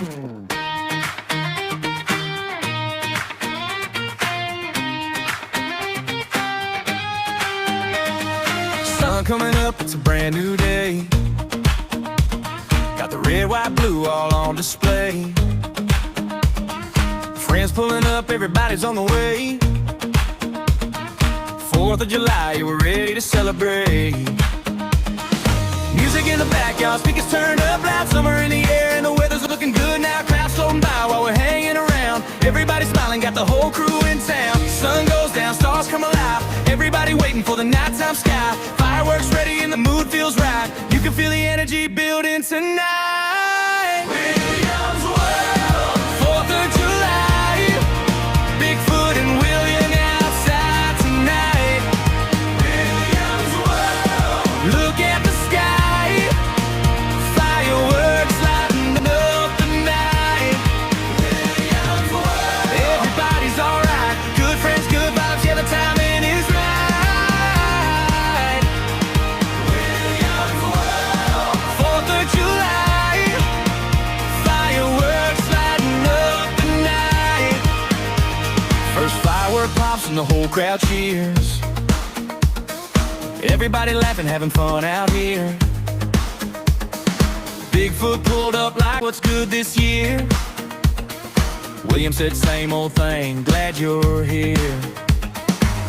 Sun coming up, it's a brand new day. Got the red, white, blue all on display. Friends pulling up, everybody's on the way. 4th of July, yeah, we're ready to celebrate. Music in the backyard, speakers turned up loud. Summer in the air and the weather's looking good now. Crowds floating by while we're hanging around. Everybody smiling, got the whole crew in town. Sun goes down, stars come alive. Everybody waiting for the nighttime sky. Fireworks ready and the mood feels right. You can feel the energy building tonight. Williams World, 4th of July. Bigfoot and William outside tonight. Williams World, look at the sky. Fireworks lighting up the night. Williams World, everybody's alright. Good friends, good vibes, yeah, the timing is right. Williams World, 4th of July. Fireworks lighting up the night. First firework pops and the whole crowd cheers. Everybody laughing, having fun out here. Bigfoot pulled up like, what's good this year? William said, same old thing, glad you're here.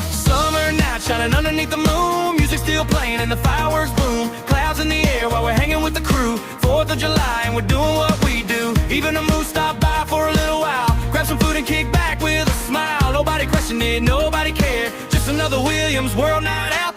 Summer night shining underneath the moon. Music still playing and the fireworks boom. Clouds in the air while we're hanging with the crew. 4th of July and we're doing what we do. Even the moose stopped by for a little while. Grab some food and kick back with a smile. Nobody questioned it, nobody cared. Just another Williams World night out.